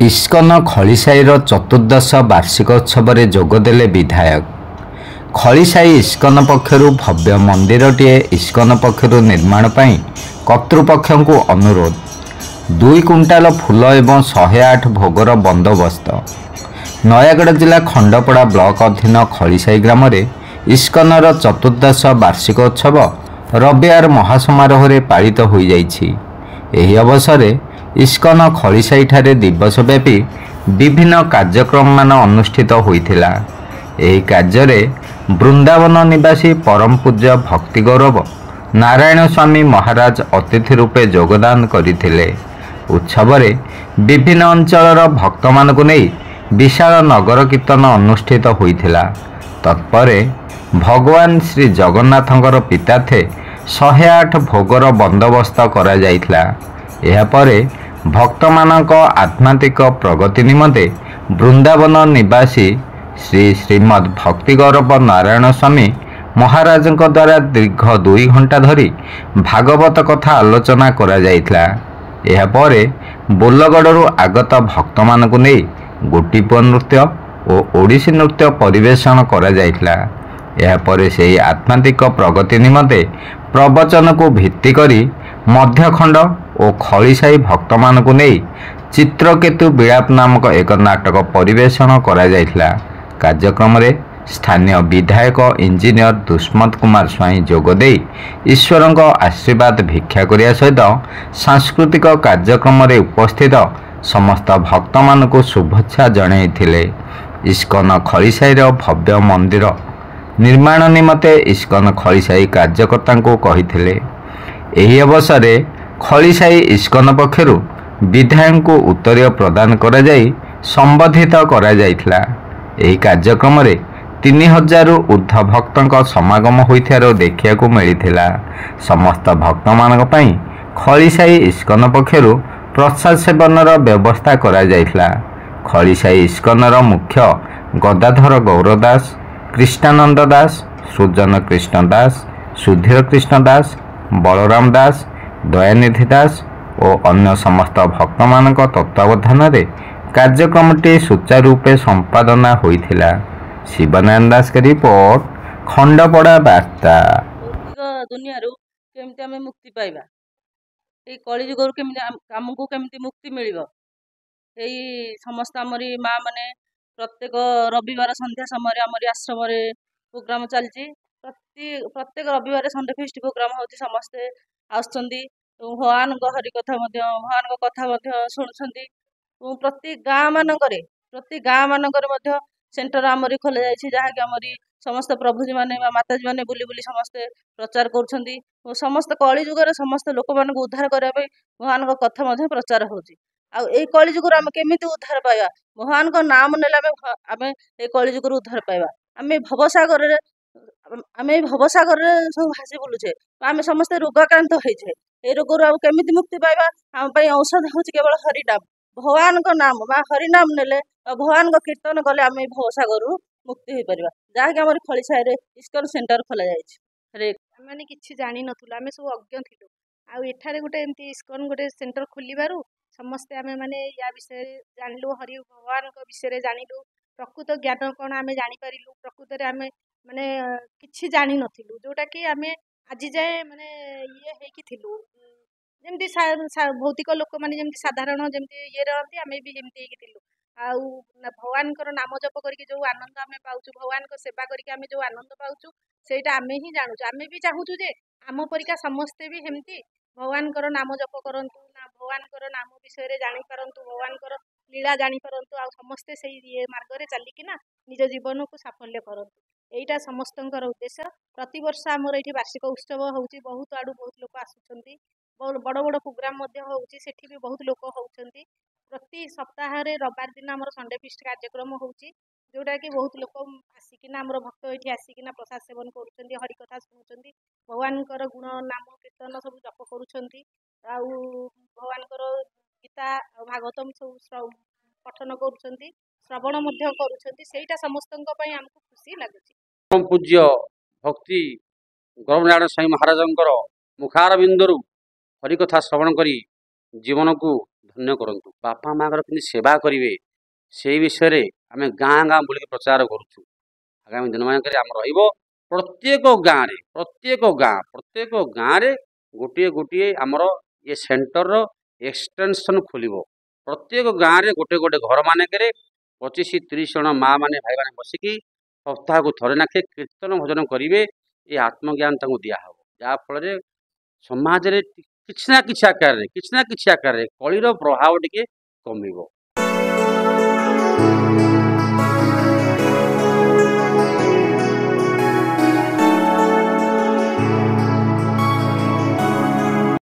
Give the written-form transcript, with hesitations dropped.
ISKCON ଖଳିସାହିର ଚତୁର୍ଦ୍ଦଶ ବାର୍ଷିକୋତ୍ସବରେ ଯୋଗଦେଲେ ବିଧାୟକ। ଖଳିସାହି ଇସ୍କନ ପକ୍ଷରୁ ଭବ୍ୟ ମନ୍ଦିରଟିଏ ଇସ୍କନ ପକ୍ଷରୁ ନିର୍ମାଣ ପାଇଁ କର୍ତ୍ତୃପକ୍ଷଙ୍କୁ ଅନୁରୋଧ। 2 କୁଇଣ୍ଟାଲ ଫୁଲ ଏବଂ 108 ଭୋଗର ବନ୍ଦୋବସ୍ତ। ନୟାଗଡ଼ ଜିଲ୍ଲା ଖଣ୍ଡପଡ଼ା ବ୍ଲକ ଅଧୀନ ଖଳିସାହି ଗ୍ରାମରେ ଇସ୍କନର ଚତୁର୍ଦ୍ଦଶ ବାର୍ଷିକୋତ୍ସବ ରବିବାର ମହାସମାରୋହରେ ପାଳିତ ହୋଇଯାଇଛି। ଏହି ଅବସରରେ ଇସ୍କନ ଖଳିସାହିଠାରେ ଦିବସବ୍ୟାପୀ ବିଭିନ୍ନ କାର୍ଯ୍ୟକ୍ରମମାନ ଅନୁଷ୍ଠିତ ହୋଇଥିଲା। ଏହି କାର୍ଯ୍ୟରେ ବୃନ୍ଦାବନ ନିବାସୀ ପରମ ପୂଜ୍ୟ ଭକ୍ତି ଗୌରବ ନାରାୟଣ ସ୍ୱାମୀ ମହାରାଜ ଅତିଥି ରୂପେ ଯୋଗଦାନ କରିଥିଲେ। ଉତ୍ସବରେ ବିଭିନ୍ନ ଅଞ୍ଚଳର ଭକ୍ତମାନଙ୍କୁ ନେଇ ବିଶାଳ ନଗର କୀର୍ତ୍ତନ ଅନୁଷ୍ଠିତ ହୋଇଥିଲା। ତତ୍ପରେ ଭଗବାନ ଶ୍ରୀ ଜଗନ୍ନାଥଙ୍କର ପିତାର୍ଥେ 108 ଭୋଗର ବନ୍ଦୋବସ୍ତ କରାଯାଇଥିଲା। ଏହାପରେ ଭକ୍ତମାନଙ୍କ ଆଧ୍ୟାତ୍ମିକ ପ୍ରଗତି ନିମନ୍ତେ ବୃନ୍ଦାବନ ନିବାସୀ ଶ୍ରୀ ଶ୍ରୀମଦ୍ ଭକ୍ତି ଗୌରବ ନାରାୟଣ ସ୍ୱାମୀ ମହାରାଜଙ୍କ ଦ୍ୱାରା ଦୀର୍ଘ 2 ଘଣ୍ଟା ଧରି ଭାଗବତ କଥା ଆଲୋଚନା କରାଯାଇଥିଲା। ଏହାପରେ ବୋଲଗଡ଼ରୁ ଆଗତ ଭକ୍ତମାନଙ୍କୁ ନେଇ ଗୋଟିପୁଅ ନୃତ୍ୟ ଓ ଓଡ଼ିଶୀ ନୃତ୍ୟ ପରିବେଷଣ କରାଯାଇଥିଲା। ଏହାପରେ ସେହି ଆଧ୍ୟାତ୍ମିକ ପ୍ରଗତି ନିମନ୍ତେ ପ୍ରବଚନକୁ ଭିତ୍ତି କରି ମଧ୍ୟଖଣ୍ଡ ଓ ଖଳିସାହି ଭକ୍ତମାନଙ୍କୁ ନେଇ ଚିତ୍ରକେତୁ ବିଳାପ ନାମକ ଏକ ନାଟକ ପରିବେଷଣ କରାଯାଇଥିଲା। କାର୍ଯ୍ୟକ୍ରମରେ ସ୍ଥାନୀୟ ବିଧାୟକ ଇଞ୍ଜିନିୟର ଦୁଷ୍ମନ୍ତ କୁମାର ସ୍ୱାଇଁ ଯୋଗଦେଇ ଈଶ୍ୱରଙ୍କ ଆଶୀର୍ବାଦ ଭିକ୍ଷା କରିବା ସହିତ ସାଂସ୍କୃତିକ କାର୍ଯ୍ୟକ୍ରମରେ ଉପସ୍ଥିତ ସମସ୍ତ ଭକ୍ତମାନଙ୍କୁ ଶୁଭେଚ୍ଛା ଜଣାଇଥିଲେ। ଇସ୍କନ ଖଳିସାହିର ଭବ୍ୟ ମନ୍ଦିର ନିର୍ମାଣ ନିମନ୍ତେ ଇସ୍କନ ଖଳିସାହି କାର୍ଯ୍ୟକର୍ତ୍ତାଙ୍କୁ କହିଥିଲେ। ଏହି ଅବସରରେ ଖଳିସାହି ଇସ୍କନ ପକ୍ଷରୁ ବିଧାୟକଙ୍କୁ ଉତ୍ତରୀୟ ପ୍ରଦାନ କରାଯାଇ ସମ୍ବର୍ଦ୍ଧିତ କରାଯାଇଥିଲା। ଏହି କାର୍ଯ୍ୟକ୍ରମରେ 3000ରୁ ଉର୍ଦ୍ଧ୍ୱ ଭକ୍ତଙ୍କ ସମାଗମ ହୋଇଥିବାର ଦେଖିବାକୁ ମିଳିଥିଲା। ସମସ୍ତ ଭକ୍ତମାନଙ୍କ ପାଇଁ ଖଳିସାହି ଇସ୍କନ ପକ୍ଷରୁ ପ୍ରସାଦ ସେବନର ବ୍ୟବସ୍ଥା କରାଯାଇଥିଲା। ଖଳିସାହି ଇସ୍କନର ମୁଖ୍ୟ ଗଦାଧର ଗୌର ଦାସ, କ୍ରିଷ୍ଣାନନ୍ଦ ଦାସ, ସୁଜନ କୃଷ୍ଣ ଦାସ, ସୁଧୀର କୃଷ୍ଣ ଦାସ, ବଳରାମ ଦାସ, ଦୟାନିଧି ଦାସ ଓ ଅନ୍ୟ ସମସ୍ତ ଭକ୍ତମାନଙ୍କ ତତ୍ତ୍ୱାବଧାନରେ କାର୍ଯ୍ୟକ୍ରମଟି ସୁଚାରୁରୂପେ ସମ୍ପାଦନା ହୋଇଥିଲା। ଶିବନାରାୟଣ ଦାସଙ୍କ ରିପୋର୍ଟ, ଖଣ୍ଡପଡ଼ା ବାର୍ତ୍ତା। ଦୁନିଆରୁ କେମିତି ଆମେ ମୁକ୍ତି ପାଇବା, ଏଇ କଳିଯୁଗରୁ କେମିତି ଆମକୁ କେମିତି ମୁକ୍ତି ମିଳିବ, ଏଇ ସମସ୍ତ ଆମରି ମା ମାନେ ପ୍ରତ୍ୟେକ ରବିବାର ସନ୍ଧ୍ୟା ସମୟରେ ଆମରି ଆଶ୍ରମରେ ପ୍ରୋଗ୍ରାମ ଚାଲିଛି। ପ୍ରତ୍ୟେକ ରବିବାର ସନ୍ଧ୍ୟା ଫିଷ୍ଟ ପ୍ରୋଗ୍ରାମ ହେଉଛି। ସମସ୍ତେ ଆସୁଛନ୍ତି, ଭଗବାନଙ୍କ ହରି କଥା ମଧ୍ୟ ଭଗବାନଙ୍କ କଥା ମଧ୍ୟ ଶୁଣୁଛନ୍ତି। ପ୍ରତି ଗାଁ ମାନଙ୍କରେ ମଧ୍ୟ ସେଣ୍ଟର ଆମରି ଖୋଲାଯାଇଛି, ଯାହାକି ଆମରି ସମସ୍ତ ପ୍ରଭୁଜୀ ମାନେ ବା ମାତାଜୀ ମାନେ ବୁଲି ବୁଲି ସମସ୍ତେ ପ୍ରଚାର କରୁଛନ୍ତି ଓ ସମସ୍ତ କଳି ଯୁଗରେ ସମସ୍ତ ଲୋକମାନଙ୍କୁ ଉଦ୍ଧାର କରିବା ପାଇଁ ଭଗବାନଙ୍କ କଥା ମଧ୍ୟ ପ୍ରଚାର ହେଉଛି। ଆଉ ଏଇ କଳି ଯୁଗରୁ ଆମେ କେମିତି ଉଦ୍ଧାର ପାଇବା? ଭଗବାନଙ୍କ ନାମ ନେଲେ ଆମେ ଏଇ କଳି ଯୁଗରୁ ଉଦ୍ଧାର ପାଇବା। ଆମେ ଭବସାଗରରେ ସବୁ ଭାସି ବୁଲୁଛେ, ଆମେ ସମସ୍ତେ ରୋଗାକ୍ରାନ୍ତ ହେଇଛେ। ଏଇ ରୋଗରୁ ଆଉ କେମିତି ମୁକ୍ତି ପାଇବା? ଆମ ପାଇଁ ଔଷଧ ହେଉଛି କେବଳ ହରିନାମ। ଭଗବାନଙ୍କ ନାମ ବା ହରିନାମ ନେଲେ ଭଗବାନଙ୍କ କୀର୍ତ୍ତନ କଲେ ଆମେ ଭବସାଗରରୁ ମୁକ୍ତି ହେଇପାରିବା, ଯାହାକି ଆମର ଖଳିସାହିରେ ଇସ୍କନ ସେଣ୍ଟର ଖୋଲାଯାଇଛି। ଆମେ କିଛି ଜାଣିନଥିଲୁ, ଆମେ ସବୁ ଅଜ୍ଞ ଥିଲୁ। ଆଉ ଏଠାରେ ଗୋଟେ ଏମିତି ଇସ୍କନ ଗୋଟେ ସେଣ୍ଟର ଖୋଲିବାରୁ ସମସ୍ତେ ଆମେ ମାନେ ୟା ବିଷୟରେ ଜାଣିଲୁ, ହରି ଭଗବାନଙ୍କ ବିଷୟରେ ଜାଣିଲୁ, ପ୍ରକୃତ ଜ୍ଞାନ କ'ଣ ଆମେ ଜାଣିପାରିଲୁ। ପ୍ରକୃତରେ ଆମେ ମାନେ କିଛି ଜାଣିନଥିଲୁ, ଯୋଉଟାକି ଆମେ ଆଜି ଯାଏ ମାନେ ଇଏ ହେଇକି ଥିଲୁ। ଯେମିତି ଭୌତିକ ଲୋକମାନେ ଯେମିତି ସାଧାରଣ ଯେମିତି ଇଏ ରହନ୍ତି, ଆମେ ବି ଯେମିତି ହେଇକି ଥିଲୁ। ଆଉ ଭଗବାନଙ୍କର ନାମ ଜପ କରିକି ଯୋଉ ଆନନ୍ଦ ଆମେ ପାଉଛୁ, ଭଗବାନଙ୍କ ସେବା କରିକି ଆମେ ଯୋଉ ଆନନ୍ଦ ପାଉଛୁ, ସେଇଟା ଆମେ ହିଁ ଜାଣୁଛୁ। ଆମେ ବି ଚାହୁଁଛୁ ଯେ ଆମ ପରିକା ସମସ୍ତେ ବି ସେମିତି ଭଗବାନଙ୍କର ନାମ ଜପ କରନ୍ତୁ, ନା ଭଗବାନଙ୍କର ନାମ ବିଷୟରେ ଜାଣିପାରନ୍ତୁ, ଭଗବାନଙ୍କର ଲୀଳା ଜାଣିପାରନ୍ତୁ, ଆଉ ସମସ୍ତେ ସେଇ ଇଏ ମାର୍ଗରେ ଚାଲିକିନା ନିଜ ଜୀବନକୁ ସାଫଲ୍ୟ କରନ୍ତୁ। ଏଇଟା ସମସ୍ତଙ୍କର ଉଦ୍ଦେଶ୍ୟ। ପ୍ରତିବର୍ଷ ଆମର ଏଇଠି ବାର୍ଷିକ ଉତ୍ସବ ହେଉଛି, ବହୁତ ଆଡ଼ୁ ବହୁତ ଲୋକ ଆସୁଛନ୍ତି। ବଡ଼ ବଡ଼ ପ୍ରୋଗ୍ରାମ ମଧ୍ୟ ହେଉଛି, ସେଠି ବି ବହୁତ ଲୋକ ହେଉଛନ୍ତି। ପ୍ରତି ସପ୍ତାହରେ ରବିବାର ଦିନ ଆମର ସଣ୍ଡେ ଫିଷ୍ଟ କାର୍ଯ୍ୟକ୍ରମ ହେଉଛି, ଯୋଉଟାକି ବହୁତ ଲୋକ ଆସିକିନା ଆମର ଭକ୍ତ ଏଇଠି ଆସିକିନା ପ୍ରସାଦ ସେବନ କରୁଛନ୍ତି, ହରିକଥା ଶୁଣୁଛନ୍ତି, ଭଗବାନଙ୍କର ଗୁଣ ନାମ କୀର୍ତ୍ତନ ସବୁ ଜପ କରୁଛନ୍ତି। ଆଉ ଭଗବାନଙ୍କର ଗୀତା ଆଉ ଭାଗବତମ ସବୁ ପଠନ କରୁଛନ୍ତି, ଶ୍ରବଣ ମଧ୍ୟ କରୁଛନ୍ତି। ସେଇଟା ସମସ୍ତଙ୍କ ପାଇଁ ଆମକୁ ଖୁସି ଲାଗୁଛି। ପୂଜ୍ୟ ଭକ୍ତି ଗୌରନାରାୟଣ ସ୍ୱାମୀ ମହାରାଜଙ୍କର ମୁଖାରବିନ୍ଦରୁ ହରିକଥା ଶ୍ରବଣ କରି ଜୀବନକୁ ଧନ୍ୟ କରନ୍ତୁ। ବାପା ମାଆଙ୍କର କେମିତି ସେବା କରିବେ ସେଇ ବିଷୟରେ ଆମେ ଗାଁ ଗାଁ ବୁଲିକି ପ୍ରଚାର କରୁଛୁ। ଆଗାମୀ ଦିନମାନଙ୍କରେ ଆମର ରହିବ ପ୍ରତ୍ୟେକ ଗାଁରେ ଗୋଟିଏ ଗୋଟିଏ ଆମର ଏ ସେଣ୍ଟରର ଏକ୍ସଟେନସନ୍ ଖୋଲିବ। ପ୍ରତ୍ୟେକ ଗାଁରେ ଗୋଟେ ଗୋଟେ ଘର ମାନଙ୍କରେ 25-30 ଜଣ ମା ମାନେ ଭାଇ ମାନେ ବସିକି ସପ୍ତାହକୁ ଥରେ ନାଖେ କୀର୍ତ୍ତନ ଭଜନ କରିବେ। ଏ ଆତ୍ମଜ୍ଞାନ ତାଙ୍କୁ ଦିଆହେବ, ଯାହାଫଳରେ ସମାଜରେ କିଛି ନା କିଛି ଆକାରରେ କଳିର ପ୍ରଭାବ ଟିକେ କମିବ।